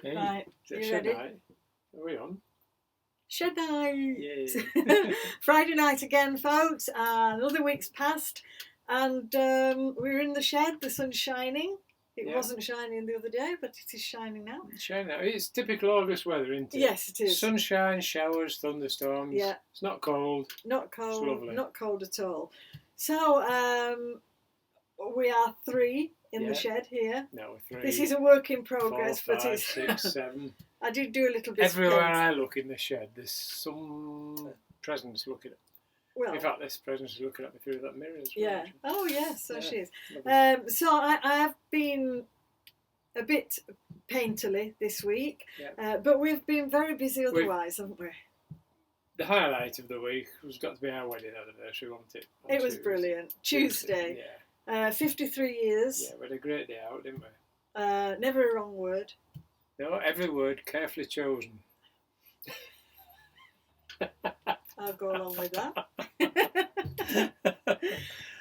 Hey, Right, is it you shed ready? night? Are we on? Shed night! Yay. Friday night again, folks. Another week's passed, and we're in the shed. The sun's shining. It Yeah. wasn't shining the other day, but it is shining now. Shine out. It's typical August weather, isn't it? Yes, it is. Sunshine, showers, thunderstorms. Yeah. It's not cold. Not cold. lovely. Not cold at all. So we are three in the Yeah. shed here. No, 3. This is a work in progress, 4, but 5, it's 6, 7. I did do a little bit. Everywhere I look in the shed, there's some presents looking at. Well, In fact, this present is looking at me through that mirror as well. yeah. actually. Oh yes, so Yeah. she is. Lovely. So I have been a bit painterly this week, Yeah. but we've been very busy otherwise, haven't we? The highlight of the week was got to be our wedding anniversary, wasn't it? On It was Tuesday. brilliant. Tuesday, Yeah. 53 years. Yeah, we had a great day out, didn't we? Never a wrong word. No, every word carefully chosen. I'll go along with that.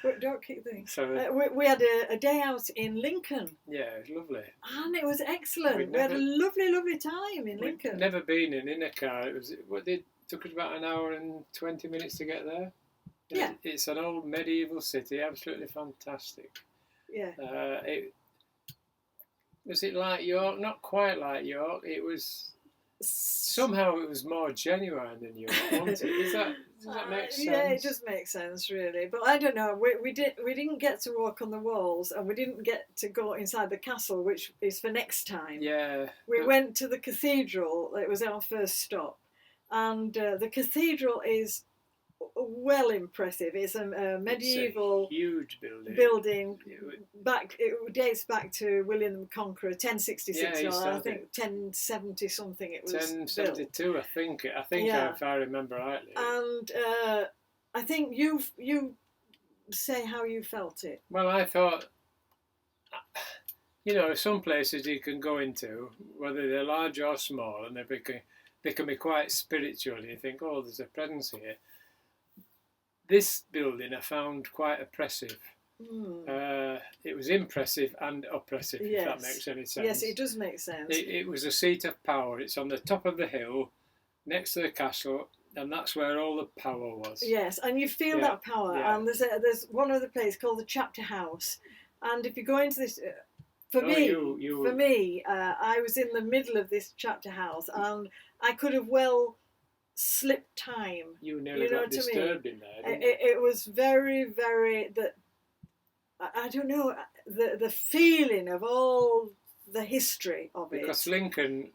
But don't keep thinking. So, We had a day out in Lincoln, yeah, it was lovely. and it was excellent. We'd We had a never- lovely, lovely time in We'd Lincoln. never been in a car. It took us about an hour and 20 minutes to get there. Yeah. It's an old medieval city, absolutely fantastic. Yeah. Was it like York? Not quite like York. Somehow it was more genuine than York, wasn't it? Does that make sense? Yeah, it does make sense, really. But I don't know. We didn't get to walk on the walls, and we didn't get to go inside the castle, which is for next time. Yeah. We went to the cathedral. It was our first stop, and the cathedral is well impressive. It's a medieval It's a huge building. building. It It dates back to William the Conqueror, 1066. Yeah, he or I started. think 1070 something. It was built. 1072, I think. Yeah. If I remember rightly. And I think you say how you felt it. Well, I thought, some places you can go into, whether they're large or small, and they can be quite spiritual. And you think, oh, there's a presence here. This building I found quite oppressive. It was impressive and oppressive, if that makes any sense. Yes, it does make sense. It was a seat of power. It's on the top of the hill, next to the castle, and that's where all the power was. Yes, and you feel that power. Yeah. And there's one other place called the Chapter House, and if you go into this, for me, I was in the middle of this Chapter House, and I could have well slipped time. You nearly got disturbed in there, didn't you? It was very, very I don't know, the feeling of all the history of it. Because Lincoln,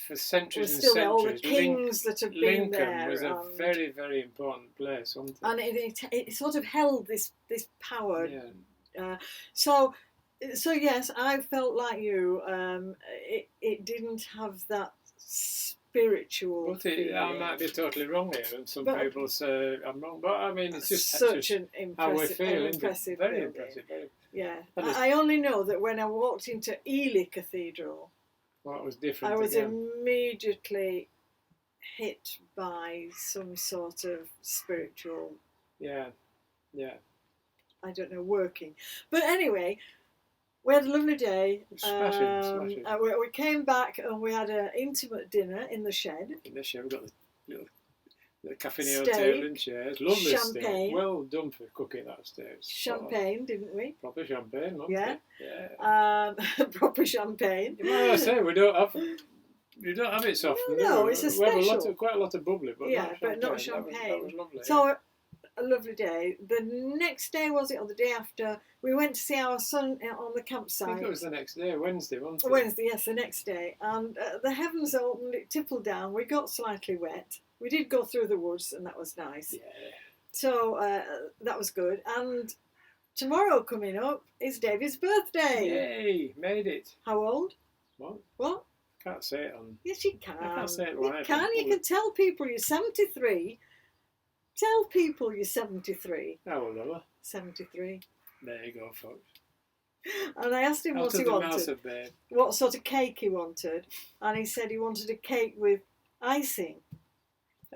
for centuries was and still there, all the centuries, kings that have been Lincoln there. was a very, very important place, wasn't it? And it sort of held this power. Yeah. So yes, I felt like you. It didn't have that spiritual. But I might be totally wrong here, and some people say I'm wrong. But I mean, it's just such an how we impressive, feel, impressive very building. impressive. Yeah, And I only know that when I walked into Ely Cathedral, Well, it was different. I was again. immediately hit by some sort of spiritual. Yeah. I don't know, working. But anyway, we had a lovely day. Smashing. We came back and we had an intimate dinner in the shed. In this year, we've got the caffeinato Steak, table and chairs. Lovely champagne. steak. Well done for cooking that steak. Champagne, didn't we? Proper champagne, wasn't Yeah. it? Yeah. Proper champagne. Well, I say we don't have it so often. No, do we? it's a We have special. quite a lot of bubbly, but not champagne. champagne. That was lovely. So a lovely day. The next day, was it, or the day after, we went to see our son on the I campsite. think it was the next day, Wednesday, wasn't it? Wednesday, yes, the next day. And the heavens opened, it tippled down. We got slightly wet. We did go through the woods, and that was nice. Yeah. So that was good. And tomorrow coming up is David's birthday. Yay! Made it. How old? What? Can't say it on. Yes, you can. I can't say it You live. can. You can tell people you're 73. Tell people you're 73. How old are we? 73. There you go, folks. And I asked him what he wanted, babe. what sort of cake he wanted, and he said he wanted a cake with icing.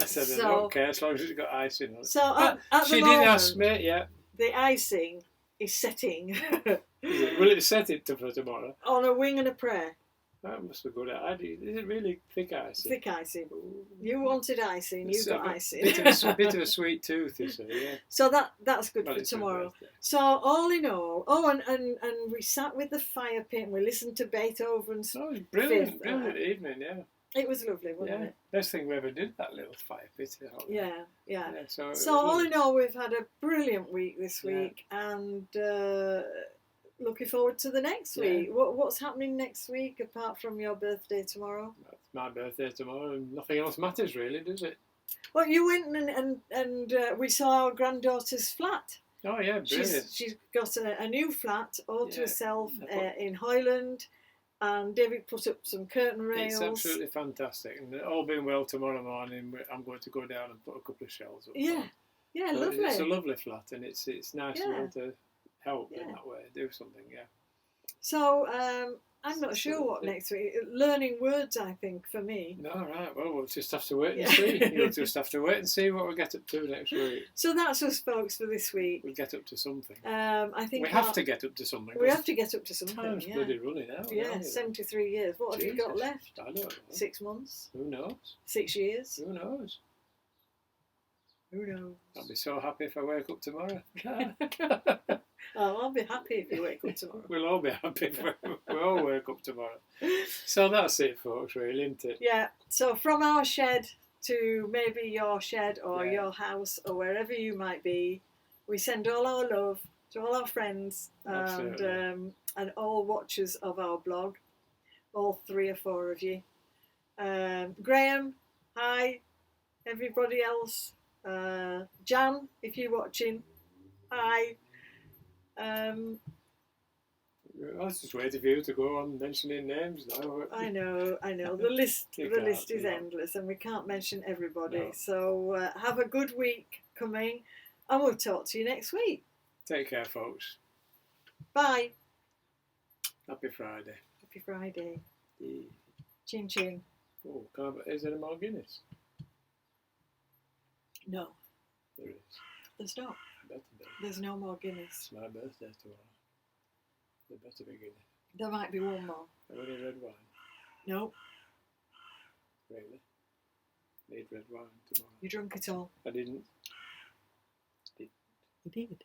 I said, I don't care as long as it's got icing on it. So at the She moment, didn't ask me, yeah. the icing is setting Will it set it for tomorrow? on a wing and a prayer. That must be good. Is it really thick icing? Thick icing. Ooh. You wanted icing, you got icing. Bit of a sweet tooth, you see, yeah. So that's good for tomorrow. So all in all, and we sat with the fire pit and we listened to Beethoven's brilliant evening, yeah. It was lovely, wasn't it? Best thing we ever did, that little fire pit. Yeah. So all in all, we've had a brilliant week this week, and looking forward to the next week. What's happening next week apart from your birthday tomorrow? It's my birthday tomorrow, and nothing else matters really, does it? Well, you went and we saw our granddaughter's flat. Oh yeah, brilliant. She's got a new flat all to herself in Hoyland. And David put up some curtain rails. It's absolutely fantastic. And all being well, tomorrow morning I'm going to go down and put a couple of shelves up. Yeah, so lovely. It's a lovely flat, and it's nice to be able to help in that way, do something, So I'm not sure what next week. Learning words, I think, for me. No, right. Well, we'll just have to wait and see. You'll just have to wait and see what we get up to next week. So that's us, folks, for this week. We'll get up to something. I think we have to get up to something. We have to get up to something. Time's bloody running out. Yeah, 73 years. What have you got left? I don't know. 6 months. Who knows? 6 years. Who knows? Who knows? I'll be so happy if I wake up tomorrow. Oh, I'll be happy if you wake up tomorrow. We'll all be happy if we all wake up tomorrow. So that's it, folks, really, isn't it? Yeah. So from our shed to maybe your shed or your house or wherever you might be, we send all our love to all our friends and all watchers of our blog, all 3 or 4 of you. Graham, hi. Everybody else. Jan, if you're watching, hi. I was just waiting for you to go on mentioning names now. I know. The list is endless, and we can't mention everybody. No. So have a good week coming, and we'll talk to you next week. Take care, folks. Bye. Happy Friday. Happy Friday. Yeah. Chin chin. Oh, is there more Guinness? No. There is. There's not. Better be. There's no more Guinness. It's my birthday tomorrow. There better be Guinness. There might be one more. Have any red wine? No. Really? Need red wine tomorrow. You drunk it all? I didn't. You did.